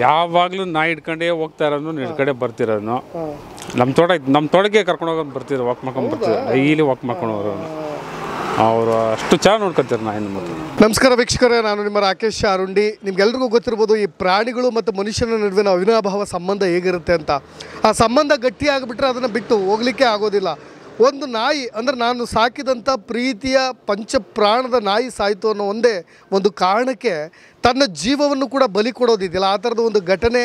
ಯಾವಾಗಲೂ ನಾಯಿ ಹಿಡ್ಕೊಂಡೇ ಹೋಗ್ತಾ ಇರೋನು ಹಿಡ್ಕಡೆ ಬರ್ತಿರೋನು. ನಮ್ಮ ತೋಟಕ್ಕೆ ಕರ್ಕೊಂಡು ಹೋಗೋದು ಬರ್ತಿರೋ ವಾಕ್ ಮಾಡ್ಕೊಂಡು ಬರ್ತಿದ್ರು, ಡೈಲಿ ವಾಕ್ ಮಾಡ್ಕೊಂಡು ಹೋಗೋರು. ಅವರು ಅಷ್ಟು ಚೆನ್ನಾಗಿ ನೋಡ್ಕೊತಾರೆ ನಾಯಿನ. ಮತ್ತು ನಮಸ್ಕಾರ ವೀಕ್ಷಕರೇ, ನಾನು ನಿಮ್ಮ ರಾಕೇಶ್ ಅರುಂಡಿ. ನಿಮ್ಗೆಲ್ರಿಗೂ ಗೊತ್ತಿರ್ಬೋದು ಈ ಪ್ರಾಣಿಗಳು ಮತ್ತು ಮನುಷ್ಯನ ನಡುವಿನ ಅವಿನಾಭಾವ ಸಂಬಂಧ ಹೇಗಿರುತ್ತೆ ಅಂತ. ಆ ಸಂಬಂಧ ಗಟ್ಟಿಯಾಗಿಬಿಟ್ರೆ ಅದನ್ನು ಬಿಟ್ಟು ಹೋಗಲಿಕ್ಕೆ ಆಗೋದಿಲ್ಲ. ಒಂದು ನಾಯಿ ಅಂದರೆ ನಾನು ಸಾಕಿದಂಥ ಪ್ರೀತಿಯ ಪಂಚಪ್ರಾಣದ ನಾಯಿ ಸಾಯಿತು ಅನ್ನೋ ಒಂದು ಕಾರಣಕ್ಕೆ ತನ್ನ ಜೀವವನ್ನು ಕೂಡ ಬಲಿ ಕೊಡೋದಿದೆಯಲ್ಲ, ಆ ಥರದ ಒಂದು ಘಟನೆ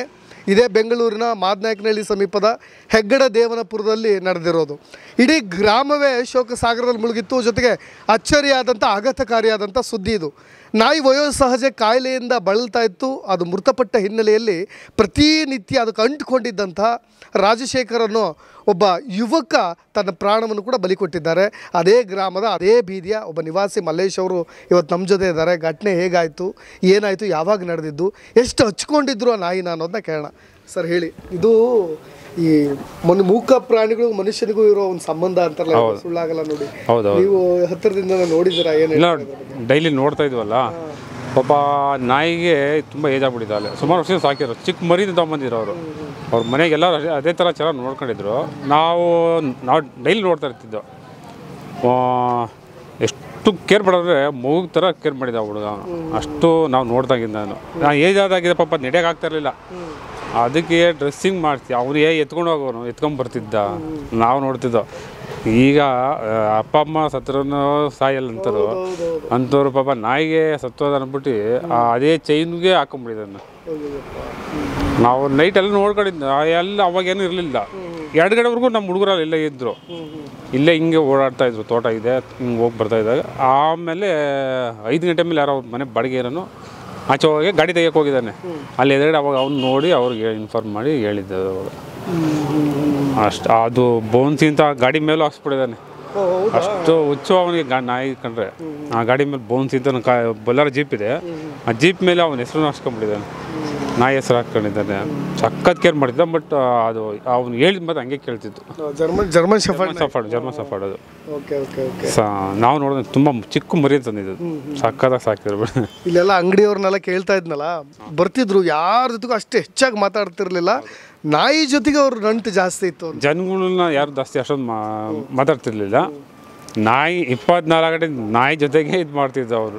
ಇದೇ ಬೆಂಗಳೂರಿನ ಮಾದನಾಯಕನಹಳ್ಳಿ ಸಮೀಪದ ಹೆಗ್ಗಡ ದೇವನಪುರದಲ್ಲಿ ನಡೆದಿರೋದು. ಇಡೀ ಗ್ರಾಮವೇ ಶೋಕ ಸಾಗರದಲ್ಲಿ ಮುಳುಗಿತ್ತು. ಜೊತೆಗೆ ಅಚ್ಚರಿಯಾದಂಥ ಆಘಾತಕಾರಿಯಾದಂಥ ಸುದ್ದಿ ಇದು. ನಾಯಿ ವಯೋಸಹಜ ಕಾಯಿಲೆಯಿಂದ ಬಳಲ್ತಾ ಇತ್ತು. ಅದು ಮೃತಪಟ್ಟ ಹಿನ್ನೆಲೆಯಲ್ಲಿ ಪ್ರತಿನಿತ್ಯ ಅದಕ್ಕೆ ಅಂಟುಕೊಂಡಿದ್ದಂಥ ರಾಜಶೇಖರ್ ಅನ್ನೋ ಒಬ್ಬ ಯುವಕ ತನ್ನ ಪ್ರಾಣವನ್ನು ಕೂಡ ಬಲಿ ಕೊಟ್ಟಿದ್ದಾರೆ. ಅದೇ ಗ್ರಾಮದ ಅದೇ ಬೀದಿಯ ಒಬ್ಬ ನಿವಾಸಿ ಮಲ್ಲೇಶ್ ಅವರು ಇವತ್ತು ನಮ್ಮ ಜೊತೆ ಇದ್ದಾರೆ. ಘಟನೆ ಹೇಗಾಯಿತು, ಏನಾಯಿತು, ಯಾವಾಗ ನಡೆದಿದ್ದು, ಎಷ್ಟು ಹಚ್ಕೊಂಡಿದ್ರು ಆ ನಾಯಿನ ಅನ್ನೋದನ್ನ ಕೇಳೋಣ. ಸರ್ ಹೇಳಿ, ಇದು ಈ ಮೂಕ ಪ್ರಾಣಿಗಳು ಮನುಷ್ಯನಿಗೂ ಇರೋ ಒಂದು ಸಂಬಂಧ ಅಂತಾರಲ್ಲ, ಸುಳ್ಳಾಗಲ್ಲ ನೋಡಿ. ನೀವು ಹತ್ತಿರದಿಂದ ನೋಡಿದ್ದೀರಾ? ಏನಿಲ್ಲ, ಡೈಲಿ ನೋಡ್ತಾ ಇದ್ವಲ್ಲ. ಪಾಪ ನಾಯಿಗೆ ತುಂಬ ಏಜ್ ಆಗ್ಬಿಟ್ಟಿದ್ದಾಳೆ. ಸುಮಾರು ವರ್ಷ ಸಾಕಿದ್ರು, ಚಿಕ್ಕ ಮರಿಯಿಂದ ತೊಗೊಂಬಂದಿದ್ರು ಅವರು. ಅವ್ರ ಮನೆಗೆಲ್ಲ ಅದೇ ಥರ ಚೆನ್ನಾಗಿ ನೋಡ್ಕೊಂಡಿದ್ರು. ನಾವು ಡೈಲಿ ನೋಡ್ತಾ ಇರ್ತಿದ್ದೋ. ಎಷ್ಟು ಕೇರ್ ಮಾಡಿದ್ರೆ ಮಗು ಥರ ಕೇರ್ ಮಾಡಿದ್ದ ಹುಡುಗ. ಅಷ್ಟು ನಾವು ನೋಡ್ದಾಗಿದ್ದ. ನಾನು ಏಜ್ ಆದಾಗಿದೆ, ಪಾಪ ನಡೆಯೋಕೆ ಆಗ್ತಾ ಇರಲಿಲ್ಲ. ಅದಕ್ಕೆ ಡ್ರೆಸ್ಸಿಂಗ್ ಮಾಡ್ತೀವಿ. ಅವ್ರು ಎತ್ಕೊಂಡು ಹೋಗೋನು, ಎತ್ಕೊಂಡ್ಬರ್ತಿದ್ದ, ನಾವು ನೋಡ್ತಿದ್ದೋ. ಈಗ ಅಪ್ಪ ಅಮ್ಮ ಸತ್ರನೂ ಸಾಯಲ್ಲ ಅಂಥವ್ರು ಪಾಪ ನಾಯಿಗೆ ಸತ್ತೋದ ಅಂದ್ಬಿಟ್ಟು ಅದೇ ಚೈನ್ಗೆ ಹಾಕೊಂಡ್ಬಿಟ್ಟಿದ್ದಾನೆ. ನಾವು ನೈಟೆಲ್ಲ ನೋಡ್ಕೊಂಡಿದ್ದ ಎಲ್ಲ, ಅವಾಗೇನು ಇರಲಿಲ್ಲ. 2 ಗಂಟೆವರೆಗೂ ನಮ್ಮ ಹುಡುಗರಲ್ಲಿ ಎಲ್ಲ ಇದ್ದರು. ಇಲ್ಲೇ ಹಿಂಗೆ ಓಡಾಡ್ತಾಯಿದ್ರು, ತೋಟ ಇದೆ, ಹಿಂಗೆ ಹೋಗಿ ಬರ್ತಾಯಿದ್ದಾಗ. ಆಮೇಲೆ 5 ಗಂಟೆ ಮೇಲೆ ಯಾರೋ ಮನೆ ಬಾಡಿಗೆ ಇರೋನು ಆಚೆ ಹೋಗಿ ಗಾಡಿ ತೆಗಿಯೋಕೆ ಹೋಗಿದ್ದಾನೆ. ಅಲ್ಲಿ ಎದುರುಗಡೆ ಅವಾಗ ಅವ್ನು ನೋಡಿ ಅವ್ರಿಗೆ ಇನ್ಫಾರ್ಮ್ ಮಾಡಿ ಹೇಳಿದ್ದೆ. ಅವಾಗ ಅಷ್ಟು ಅದು ಬೋನ್ಸಿ ಅಂತ ಗಾಡಿ ಮೇಲೂ ಹಾಕ್ಸ್ಬಿಟ್ಟಿದ್ದಾನೆ. ಅಷ್ಟು ಹುಚ್ಚು ಅವನಿಗೆ ನಾಯಿ ಕಂಡ್ರೆ. ಆ ಗಾಡಿ ಮೇಲೆ ಬೋನ್ಸಿ ಅಂತ ಬೊಲಾರೋ ಜೀಪ್ ಇದೆ, ಆ ಜೀಪ್ ಮೇಲೆ ಅವನ ಹೆಸರು ಹಾಕ್ಸ್ಕೊಂಡ್ಬಿಟ್ಟಿದ್ದಾನೆ. ನಾಯಿ ಹೆಸರು ಹಾಕ್ಕೊಂಡಿದ್ದಾನೆ. ಸಖತ್ ಕೇರ್ ಮಾಡಿದ್ದ. ಬಟ್ ಅದು ಅವ್ನು ಹೇಳಿದ ಮತ್ತೆ ಹಂಗೆ ಕೇಳ್ತಿತ್ತು. ಜರ್ಮನ್ ಸಫಾರ್ಡ್ ಅದು. ನಾವು ನೋಡಿದ್ರೆ ತುಂಬ ಚಿಕ್ಕ ಮರಿ ತಂದಿದ್ದು, ಸಖತ್ತಾಗಿ ಸಾಕಿದ್ರು. ಇಲ್ಲೆಲ್ಲ ಅಂಗಡಿಯವ್ರನ್ನೆಲ್ಲ ಕೇಳ್ತಾ ಇದ್ನಲ್ಲ, ಬರ್ತಿದ್ರು, ಯಾರ ಜೊತೆಗೂ ಅಷ್ಟು ಹೆಚ್ಚಾಗಿ ಮಾತಾಡ್ತಿರ್ಲಿಲ್ಲ. ನಾಯಿ ಜೊತೆಗೆ ಅವ್ರ ನಂಟು ಜಾಸ್ತಿ ಇತ್ತು. ಜನಗಳನ್ನ ಯಾರು ಜಾಸ್ತಿ ಅಷ್ಟೊಂದು ಮಾತಾಡ್ತಿರ್ಲಿಲ್ಲ. ನಾಯಿ 24 ಗಂಟೆ ನಾಯಿ ಜೊತೆಗೆ ಇದು ಮಾಡ್ತಿದ್ದು ಅವರು.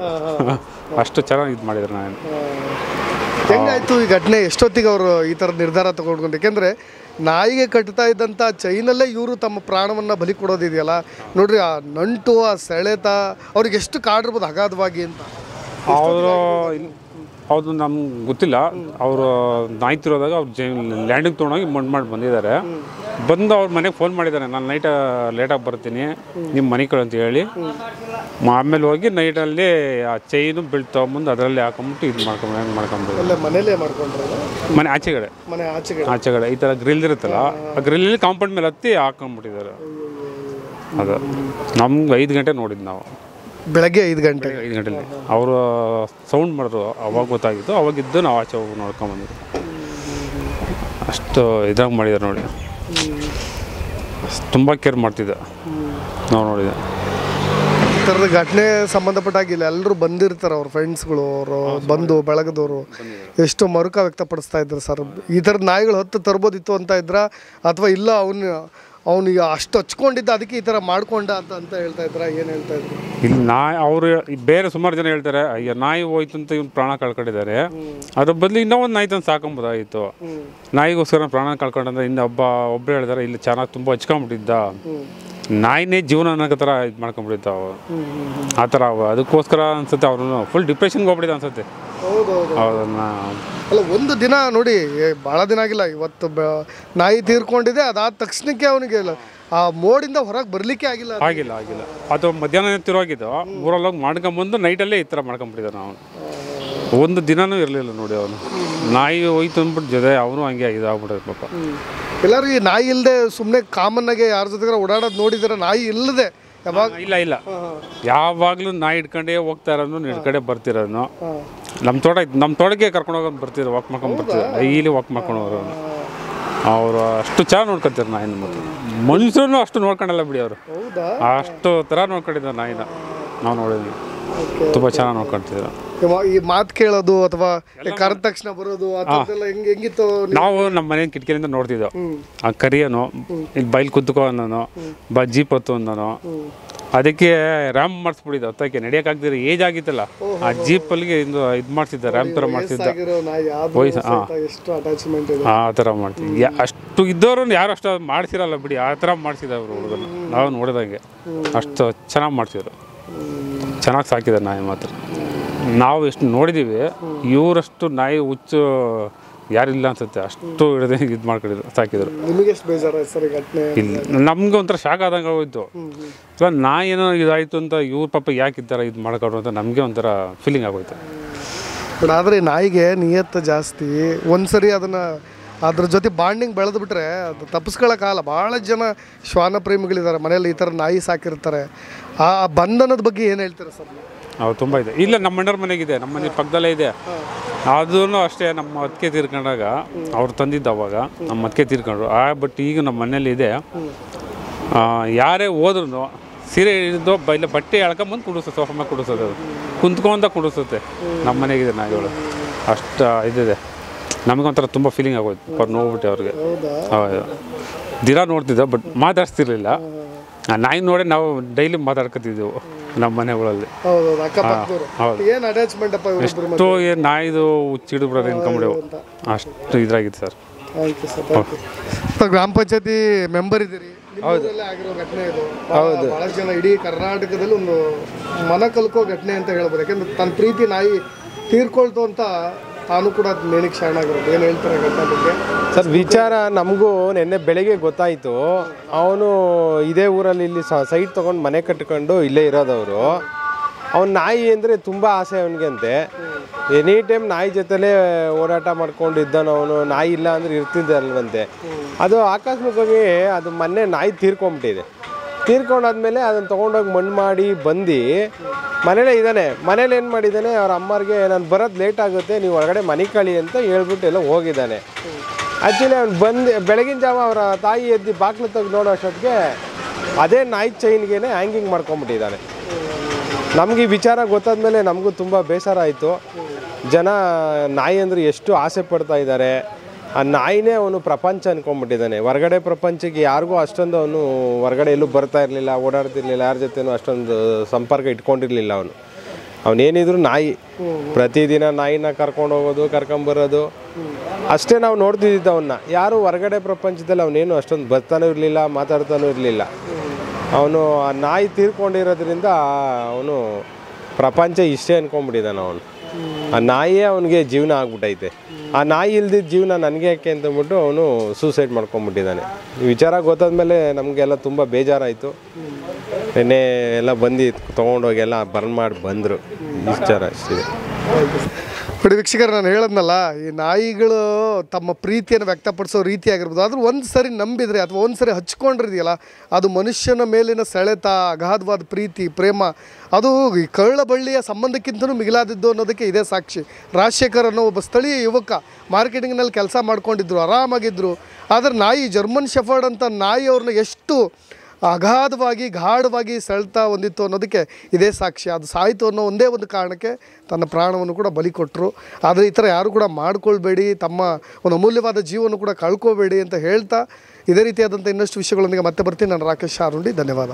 ಅಷ್ಟು ಚೆನ್ನಾಗಿ ಇದು ಮಾಡಿದ್ರು. ನಾಯಿ ಹೆಂಗಾಯ್ತು ಈ ಘಟನೆ? ಎಷ್ಟೊತ್ತಿಗೆ ಅವರು ಈ ಥರ ನಿರ್ಧಾರ ತಗೊಂಡ್ಕೊಂಡು? ಯಾಕೆಂದರೆ ನಾಯಿಗೆ ಕಟ್ತಾ ಇದ್ದಂಥ ಚೈನಲ್ಲೇ ಇವರು ತಮ್ಮ ಪ್ರಾಣವನ್ನು ಬಲಿ ಕೊಡೋದಿದೆಯಲ್ಲ ನೋಡ್ರಿ. ಆ ನಂಟು, ಆ ಸೆಳೆತ ಅವ್ರಿಗೆ ಎಷ್ಟು ಕಾಡಿರ್ಬೋದು ಅಗಾಧವಾಗಿ ಅಂತ. ಅವರು ಹೌದು, ನಮ್ಗೆ ಗೊತ್ತಿಲ್ಲ. ಅವರು ನಾಯಿ ತಿರೋದಾಗ ಅವ್ರು ಲ್ಯಾಂಡಿಗೆ ತೊಗೊಂಡೋಗಿ ಮಣ್ಣು ಮಾಡಿ ಬಂದಿದ್ದಾರೆ. ಬಂದು ಅವ್ರ ಮನೆಗೆ ಫೋನ್ ಮಾಡಿದ್ದಾರೆ, ನಾನು ಲೇಟಾಗಿ ಬರ್ತೀನಿ, ನಿಮ್ಮ ಮನೆ ಕಡೆ ಅಂತ ಹೇಳಿ. ಆಮೇಲೆ ಹೋಗಿ ನೈಟಲ್ಲಿ ಆ ಚೈನು ಬೆಲ್ಟ್ ತೊಗೊಂಬಂದು ಅದರಲ್ಲಿ ಹಾಕೊಂಬಿಟ್ಟು ಇದು ಮಾಡ್ಕೊಂಡು ಮನೆ ಆಚೆಗಡೆ ಈ ಥರ ಗ್ರಿಲ್ ಇರುತ್ತಲ್ಲ, ಆ ಗ್ರಿಲ್ಲಲ್ಲಿ ಕಾಂಪೌಂಡ್ ಮೇಲೆ ಹತ್ತಿ ಹಾಕೊಂಡ್ಬಿಟ್ಟಿದ್ದಾರೆ. ಅದು ನಮ್ಗೆ 5 ಗಂಟೆ ನೋಡಿದ್ದು ನಾವು, ಬೆಳಗ್ಗೆ 5 ಗಂಟೆಲಿ ಅವರು ಸೌಂಡ್ ಮಾಡಿದ್ರು. ಅವಾಗ ಗೊತ್ತಾಗಿತ್ತು. ಅವಾಗಿದ್ದು ನಾವು ಆಚೆ ಹೋಗಿ ನೋಡ್ಕೊಂಬಂದಿದ್ದು. ಅಷ್ಟು ಇದಾಗಿ ಮಾಡಿದ್ದಾರೆ ನೋಡಿ. ತುಂಬ ಕೇರ್ ಮಾಡ್ತಿದ್ದೆ ನಾವು ನೋಡಿದೆ. ಈ ಥರದ ಘಟನೆ ಸಂಬಂಧಪಟ್ಟಾಗಿಲ್ಲ, ಎಲ್ಲರೂ ಬಂದಿರ್ತಾರೆ, ಅವ್ರ ಫ್ರೆಂಡ್ಸ್ಗಳು, ಅವರು ಬಂದು ಬೆಳಗದವರು ಎಷ್ಟು ಮರುಕ ವ್ಯಕ್ತಪಡಿಸ್ತಾ ಇದ್ರು. ಸರ್, ಈ ಥರದ ನಾಯಿಗಳು 10 ತರ್ಬೋದಿತ್ತು ಅಂತ ಇದ್ರ, ಅಥವಾ ಇಲ್ಲ ಅವನಿಗೆ ಅಷ್ಟು ಹಚ್ಕೊಂಡಿದ್ದ ಅದಕ್ಕೆ ಈ ಥರ ಮಾಡ್ಕೊಂಡ ಅಂತ ಹೇಳ್ತಾ ಇದ್ರ? ಏನು ಹೇಳ್ತಾ ಇದ್ರು? ಇಲ್ಲಿ ನಾಯಿ ಅವರು ಬೇರೆ ಸುಮಾರು ಜನ ಹೇಳ್ತಾರೆ, ಅಯ್ಯೋ ನಾಯಿ ಹೋಯ್ತು ಅಂತ ಇವ್ನು ಪ್ರಾಣ ಕಳ್ಕೊಂಡಿದ್ದಾರೆ, ಅದ್ರ ಬದಲು ಇನ್ನೂ ಒಂದು ನಾಯಿ ತಂದು ಸಾಕೊಂಬೋದಾಗಿತ್ತು. ನಾಯಿಗೋಸ್ಕರ ಪ್ರಾಣ ಕಳ್ಕೊಂಡ್ರೆ ಒಬ್ಬರು ಹೇಳ್ತಾರೆ, ಇಲ್ಲಿ ಚೆನ್ನಾಗಿ ತುಂಬ ಹಚ್ಕೊಂಡ್ಬಿಟ್ಟಿದ್ದ, ನಾಯಿನೇ ಜೀವನ ಅನ್ನೋ ಥರ ಇದು ಮಾಡ್ಕೊಂಡ್ಬಿಟ್ಟಿದ್ದಾವ. ಆ ಥರ ಅದಕ್ಕೋಸ್ಕರ ಅನ್ಸುತ್ತೆ ಅವ್ರನ್ನು ಫುಲ್ ಡಿಪ್ರೆಷನ್ಗೆ ಹೋಗ್ಬಿಟ್ಟಿದ್ದ ಅನ್ಸುತ್ತೆ. ಹೌದನ್ನ ಅಲ್ಲ, ಒಂದು ದಿನ ನೋಡಿ, ಭಾಳ ದಿನ ಆಗಿಲ್ಲ, ಇವತ್ತು ನಾಯಿ ತೀರ್ಕೊಂಡಿದೆ. ಅದಾದ ತಕ್ಷಣಕ್ಕೆ ಅವನಿಗೆ ಆ ಮೋಡಿಂದ ಹೊರಗೆ ಬರಲಿಕ್ಕೆ ಆಗಿಲ್ಲ. ಅದು ಮಧ್ಯಾಹ್ನ ತಿರುವಾಗಿದ್ದು ಊರಲ್ಲೋಗಿ ಮಾಡ್ಕೊಂಬಂದು ನೈಟಲ್ಲೇ ಈ ಥರ ಮಾಡ್ಕೊಂಬಿಟ್ಟಿದ್ದ. ನಾವು ಒಂದು ದಿನವೂ ಇರಲಿಲ್ಲ ನೋಡಿ. ಅವನು ನಾಯಿ ಹೋಯ್ತು ಅಂದ್ಬಿಟ್ಟು ಜೊತೆ ಅವನು ಹಂಗೆ ಇದಾಗ್ಬಿಟ್ಟದೆ ಪಾಪ. ಎಲ್ಲರೂ ಈ ನಾಯಿ ಇಲ್ಲದೆ ಸುಮ್ಮನೆ ಕಾಮನ್ನಾಗೆ ಯಾರ ಜೊತೆಗಾರ ಓಡಾಡೋದು ನೋಡಿದ್ರೆ, ನಾಯಿ ಇಲ್ಲದೆ ಯಾವಾಗ ಇಲ್ಲ ಯಾವಾಗಲೂ ನಾಯಿ ಹಿಡ್ಕೊಂಡೇ ಹೋಗ್ತಾ ಇರೋನು, ಹಿಡ್ಕಡೆ ಬರ್ತಿರೋನು. ನಮ್ಮ ತೋಟಕ್ಕೆ ಕರ್ಕೊಂಡು ಹೋಗೋದು ಬರ್ತಿದ್ರು, ವಾಕ್ ಮಾಡ್ಕೊಂಡು ಬರ್ತಿದ್ರು, ಡೈಲಿ ವಾಕ್ ಮಾಡ್ಕೊಂಡು ಹೋಗೋರು. ಅವರು ಅಷ್ಟು ಚೆನ್ನಾಗಿ ನೋಡ್ಕೊತಾರೆ ನಾಯಿನ. ಮತ್ತು ಮನುಷ್ಯರು ಅಷ್ಟು ನೋಡ್ಕೊಂಡಲ್ಲ ಬಿಡಿ. ಅವರು ಅಷ್ಟು ಥರ ನೋಡ್ಕೊಂಡಿದ್ದಾರೆ ನಾಯಿನ. ನಾವು ನೋಡಿದ್ವಿ, ತುಂಬ ಚೆನ್ನಾಗಿ ನೋಡ್ಕೊಳ್ತಿದ್ರು. ಈ ಮಾತು ಕೇಳೋದು ಅಥವಾ ಕರೆದ ತಕ್ಷಣ ಬರೋದು ಅದೆಲ್ಲ ಹೆಂಗಿತ್ತು? ನಾವು ನಮ್ಮ ಮನೆ ಕಿಟಕಿಯಿಂದ ನೋಡ್ತಿದ್ದೆವು. ಆ ಕರಿಯನು ಇಲ್ಲಿ ಬೈಲ್ ಕುತ್ಕೋ ಅನ್ನೋನು, ಜೀಪ್ ಹೊತ್ತು ಅನ್ನೋನು. ಅದಕ್ಕೆ ರ್ಯಾಂಪ್ ಮಾಡಿಸ್ಬಿಟ್ಟಿದ್ದ ಹೊತ್ತಕ್ಕೆ ನಡೆಯೋಕ್ಕಾಗ್ದಿರ ಏಜ್ ಆಗಿತ್ತಲ್ಲ, ಆ ಜೀಪಲ್ಲಿಗೆ ಇದು ಮಾಡ್ತಿದ್ದ, ರ್ಯಾಂಪ್ ಥರ ಮಾಡ್ತಿದ್ದ. ವಯಸ್ಸು ಆ ಥರ ಮಾಡ್ತಿದ್ದ. ಅಷ್ಟು ಇದ್ದವರು ಯಾರು ಅಷ್ಟು ಮಾಡ್ಸಿರಲ್ಲ ಬಿಡಿ, ಆ ಥರ ಮಾಡ್ಸಿದ್ದ ಅವರು ಹುಡುಗರು. ನಾವು ನೋಡಿದಂಗೆ ಅಷ್ಟು ಚೆನ್ನಾಗಿ ಮಾಡ್ತಿದ್ರು, ಚೆನ್ನಾಗಿ ಸಾಕಿದ್ದಾರೆ ನಾಯಿ ಮಾತ್ರ. ನಾವು ಎಷ್ಟು ನೋಡಿದ್ದೀವಿ, ಇವರಷ್ಟು ನಾಯಿ ಹುಚ್ಚು ಯಾರಿಲ್ಲ ಅನ್ಸುತ್ತೆ. ಅಷ್ಟು ಹಿಡಿದೇ ಇದು ಮಾಡ್ಕೊಂಡಿದ್ರು, ಸಾಕಿದ್ರು. ನಿಮಗೆ ಎಷ್ಟು ಬೇಜಾರು ಸರ್ ಘಟನೆ? ಇಲ್ಲ, ನಮ್ಗೆ ಒಂಥರ ಶಾಕ್ ಆದಂಗೆ ಆಗೋಯ್ತು. ಅಥವಾ ನಾಯಿ ಏನೋ ಇದಾಯಿತು ಅಂತ ಇವ್ರ ಪಾಪ ಯಾಕೆ ಈ ಥರ ಇದು ಮಾಡ್ಕೊಂಡ್ರು ಅಂತ ನಮಗೆ ಒಂಥರ ಫೀಲಿಂಗ್ ಆಗೋಯ್ತು. ಬಟ್ ಆದರೆ ನಾಯಿಗೆ ನಿಯತ್ತು ಜಾಸ್ತಿ. ಒಂದ್ಸರಿ ಅದನ್ನು ಅದ್ರ ಜೊತೆ ಬಾಂಡಿಂಗ್ ಬೆಳೆದು ಬಿಟ್ರೆ ಅದು ತಪ್ಪಿಸ್ಕೊಳ್ಳೋಕ್ಕಾಗಲ್ಲ. ಭಾಳ ಜನ ಶ್ವಾನ ಪ್ರೇಮಿಗಳಿದ್ದಾರೆ, ಮನೆಯಲ್ಲಿ ಈ ಥರ ನಾಯಿ ಸಾಕಿರ್ತಾರೆ. ಆ ಬಂಧನದ ಬಗ್ಗೆ ಏನು ಹೇಳ್ತೀರಾ ಸರ್? ಹೌದು, ತುಂಬ ಇದೆ. ಇಲ್ಲ, ನಮ್ಮ ಅಣ್ಣರ ಮನೆಗಿದೆ, ನಮ್ಮ ಮನೆ ಪಕ್ಕದಲ್ಲೇ ಇದೆ. ಅದೂ ಅಷ್ಟೇ, ನಮ್ಮ ಅತ್ತಿಗೆ ತೀರ್ಕೊಂಡಾಗ ಅವ್ರು ತಂದಿದ್ದು ಅವಾಗ ನಮ್ಮ ಅತ್ತಿಗೆ ತೀರ್ಕೊಂಡ್ರು. ಬಟ್ ಈಗ ನಮ್ಮ ಮನೇಲಿ ಇದೆ. ಯಾರೇ ಹೋದ್ರೂ ಸೀರೆ ಹಿಡಿದು ಇಲ್ಲ ಬಟ್ಟೆ ಎಳ್ಕೊಂಬಂದು ಕುಡಿಸುತ್ತೆ, ಸೋಫಾ ಮೇಲೆ ಕುಡಿಸೋದು, ಅದು ಕುಂತ್ಕೊಂತ ಕುಡಿಸುತ್ತೆ. ನಮ್ಮ ಮನೆಗಿದೆ ನಾಯಿಗಳು, ಅಷ್ಟು ಇದಿದೆ. ನಮಗೊಂಥರ ತುಂಬ ಫೀಲಿಂಗ್ ಆಗೋಯ್ತು ಅವ್ರು ನೋಡ್ಬಿಟ್ಟು ಅವ್ರಿಗೆ. ಹೌದು, ದಿನ ನೋಡ್ತಿದ್ದೋ, ಬಟ್ ಮಾತಾಡ್ಸ್ತಿರ್ಲಿಲ್ಲ. ನಾಯಿ ನೋಡಿ ನಾವು ಡೈಲಿ ಮಾತಾಡ್ಕೊತಿದ್ದೆವು ನಮ್ಮ ಮನೆಗಳಲ್ಲಿ. ಎಷ್ಟು ನಾಯಿದು ಹುಚ್ಚಿಡು ಬಿಡೋದು ಇನ್ಕೊಂಬಿಡೆವು, ಅಷ್ಟು ಇದ್ರಾಗಿತ್ತು ಸರ್. ಗ್ರಾಮ ಪಂಚಾಯತಿ ಮೆಂಬರ್ ಇದ್ದೀರಿ. ಹೌದು, ಬಹಳ ಜನ ಇಡೀ ಕರ್ನಾಟಕದಲ್ಲಿ ಒಂದು ಮನ ಕಲ್ಕೋ ಘಟನೆ ಅಂತ ಹೇಳ್ಬೋದು. ಯಾಕೆಂದ್ರೆ ತನ್ನ ಪ್ರೀತಿ ನಾಯಿ ತೀರ್ಕೊಳ್ತು ಅಂತ ತಾನು ಕೂಡ ನೇಣಿಗೆ ಶರಣಾಗಿರೋದು. ಏನು ಹೇಳ್ತಾರೆ ಘಟನೆ ಬಗ್ಗೆ ಸರ್? ವಿಚಾರ ನಮಗೂ ನಿನ್ನೆ ಬೆಳಗ್ಗೆ ಗೊತ್ತಾಯಿತು. ಅವನು ಇದೇ ಊರಲ್ಲಿ ಇಲ್ಲಿ ಸೈಟ್ ತೊಗೊಂಡು ಮನೆ ಕಟ್ಕೊಂಡು ಇಲ್ಲೇ ಇರೋದವರು. ಅವ್ನು ನಾಯಿ ಅಂದರೆ ತುಂಬ ಆಸೆ ಅವನಿಗೆ ಅಂತೆ. ಎನಿ ಟೈಮ್ ನಾಯಿ ಜೊತೆಲೇ ಓಡಾಟ ಮಾಡ್ಕೊಂಡು ಇದ್ದಾನು ಅವನು. ನಾಯಿ ಇಲ್ಲ ಅಂದರೆ ಇರ್ತಿದ್ದೆ ಅಲ್ವಂತೆ. ಅದು ಆಕಸ್ಮಿಕವಾಗಿ ಅದು ಮೊನ್ನೆ ನಾಯಿ ತೀರ್ಕೊಂಬಿಟ್ಟಿದೆ. ತೀರ್ಕೊಂಡಾದ್ಮೇಲೆ ಅದನ್ನು ತೊಗೊಂಡೋಗಿ ಮಣ್ಣು ಮಾಡಿ ಬಂದು ಮನೇಲೇ ಇದ್ದಾನೆ. ಮನೇಲಿ ಏನು ಮಾಡಿದ್ದಾನೆ, ಅವ್ರ ಅಮ್ಮರಿಗೆ ನಾನು ಬರೋದು ಲೇಟ್ ಆಗುತ್ತೆ, ನೀವು ಹೊರಗಡೆ ಮನೆ ಕಳಿ ಅಂತ ಹೇಳ್ಬಿಟ್ಟು ಎಲ್ಲ ಹೋಗಿದ್ದಾನೆ. ಆ್ಯಕ್ಚುಲಿ ಅವ್ನು ಬಂದು ಬೆಳಗಿನ ಜಾವ ಅವರ ತಾಯಿ ಎದ್ದು ಬಾಗಿಲು ತೆಗೆದು ನೋಡೋ ಅಷ್ಟೊತ್ತಿಗೆ ಅದೇ ನಾಯಿ ಚೈನ್ಗೆ ಹ್ಯಾಂಗಿಂಗ್ ಮಾಡ್ಕೊಂಬಿಟ್ಟಿದ್ದಾನೆ. ನಮಗೆ ಈ ವಿಚಾರ ಗೊತ್ತಾದ್ಮೇಲೆ ನಮಗೂ ತುಂಬ ಬೇಸರ ಆಯಿತು. ಜನ ನಾಯಿ ಅಂದರೆ ಎಷ್ಟು ಆಸೆ ಪಡ್ತಾ ಇದ್ದಾರೆ. ಆ ನಾಯಿನೇ ಅವನು ಪ್ರಪಂಚ ಅಂದ್ಕೊಂಡ್ಬಿಟ್ಟಿದ್ದಾನೆ. ಹೊರಗಡೆ ಪ್ರಪಂಚಕ್ಕೆ ಯಾರಿಗೂ ಅಷ್ಟೊಂದು ಅವನು ಹೊರಗಡೆ ಎಲ್ಲೂ ಬರ್ತಾ ಇರಲಿಲ್ಲ, ಓಡಾಡ್ತಿರ್ಲಿಲ್ಲ, ಯಾರ ಜೊತೆನೂ ಅಷ್ಟೊಂದು ಸಂಪರ್ಕ ಇಟ್ಕೊಂಡಿರಲಿಲ್ಲ ಅವನು. ಅವನೇನಿದ್ರು ನಾಯಿ, ಪ್ರತಿದಿನ ನಾಯಿನ ಕರ್ಕೊಂಡು ಹೋಗೋದು, ಕರ್ಕೊಂಬರೋದು ಅಷ್ಟೇ ನಾವು ನೋಡ್ತಿದ್ದಿದ್ದು ಅವನ್ನ. ಯಾರು ಹೊರಗಡೆ ಪ್ರಪಂಚದಲ್ಲಿ ಅವನೇನು ಅಷ್ಟೊಂದು ಬರ್ತಾನೂ ಇರಲಿಲ್ಲ, ಮಾತಾಡ್ತಾನೂ ಇರಲಿಲ್ಲ. ಅವನು ಆ ನಾಯಿ ತೀರ್ಕೊಂಡಿರೋದ್ರಿಂದ ಅವನು ಪ್ರಪಂಚ ಇಷ್ಟೇ ಅಂದ್ಕೊಂಡ್ಬಿಟ್ಟಿದ್ದಾನೆ ಅವನು. ಆ ನಾಯಿಯೇ ಅವನಿಗೆ ಜೀವನ ಆಗ್ಬಿಟ್ಟೈತೆ. ಆ ನಾಯಿ ಇಲ್ದಿದ್ದ ಜೀವನ ನನಗೆ ಯಾಕೆ ಅಂತಂದ್ಬಿಟ್ಟು ಅವನು ಸೂಸೈಡ್ ಮಾಡ್ಕೊಂಡ್ಬಿಟ್ಟಿದ್ದಾನೆ. ಈ ವಿಚಾರ ಗೊತ್ತಾದ್ಮೇಲೆ ನಮಗೆಲ್ಲ ತುಂಬ ಬೇಜಾರಾಯಿತು. ನೆನ್ನೆ ಎಲ್ಲ ಬಂದು ತೊಗೊಂಡೋಗಿ ಎಲ್ಲ ಬರ್ನ್ ಮಾಡಿ ಬಂದರು. ವಿಚಾರ ಅಷ್ಟಿದೆ. ನೋಡಿ ವೀಕ್ಷಕರು, ನಾನು ಹೇಳದ್ನಲ್ಲ, ಈ ನಾಯಿಗಳು ತಮ್ಮ ಪ್ರೀತಿಯನ್ನು ವ್ಯಕ್ತಪಡಿಸೋ ರೀತಿ ಆಗಿರ್ಬೋದು. ಆದರೂ ಒಂದು ಸರಿ ನಂಬಿದರೆ ಅಥವಾ ಒಂದು ಸರಿ ಹಚ್ಕೊಂಡಿದೆಯಲ್ಲ, ಅದು ಮನುಷ್ಯನ ಮೇಲಿನ ಸೆಳೆತ, ಅಗಾಧವಾದ ಪ್ರೀತಿ, ಪ್ರೇಮ, ಅದು ಈ ಕಳ್ಳಬಳ್ಳಿಯ ಸಂಬಂಧಕ್ಕಿಂತಲೂ ಮಿಗಿಲಾದದ್ದು ಅನ್ನೋದಕ್ಕೆ ಇದೇ ಸಾಕ್ಷಿ. ರಾಜಶೇಖರ್ ಅನ್ನೋ ಒಬ್ಬ ಸ್ಥಳೀಯ ಯುವಕ ಮಾರ್ಕೆಟಿಂಗ್ನಲ್ಲಿ ಕೆಲಸ ಮಾಡ್ಕೊಂಡಿದ್ರು, ಆರಾಮಾಗಿದ್ದರು. ಆದರೆ ನಾಯಿ, ಜರ್ಮನ್ ಶೆಫರ್ಡ್ ಅಂತ ನಾಯಿ ಅವ್ರನ್ನ ಎಷ್ಟು ಅಗಾಧವಾಗಿ ಗಾಢವಾಗಿ ಸೆಳ್ತಾ ಹೊಂದಿತ್ತು ಅನ್ನೋದಕ್ಕೆ ಇದೇ ಸಾಕ್ಷಿ. ಅದು ಸಾಯಿತು ಅನ್ನೋ ಒಂದೇ ಒಂದು ಕಾರಣಕ್ಕೆ ತನ್ನ ಪ್ರಾಣವನ್ನು ಕೂಡ ಬಲಿ ಕೊಟ್ಟರು. ಆದರೆ ಈ ಥರ ಯಾರು ಕೂಡ ಮಾಡ್ಕೊಳ್ಬೇಡಿ, ತಮ್ಮ ಒಂದು ಅಮೂಲ್ಯವಾದ ಜೀವನ ಕೂಡ ಕಳ್ಕೋಬೇಡಿ ಅಂತ ಹೇಳ್ತಾ, ಇದೇ ರೀತಿಯಾದಂಥ ಇನ್ನಷ್ಟು ವಿಷಯಗಳೊಂದಿಗೆ ಮತ್ತೆ ಬರ್ತೀನಿ. ನಾನು ರಾಕೇಶ್ ಆರುಂಡಿ. ಧನ್ಯವಾದ.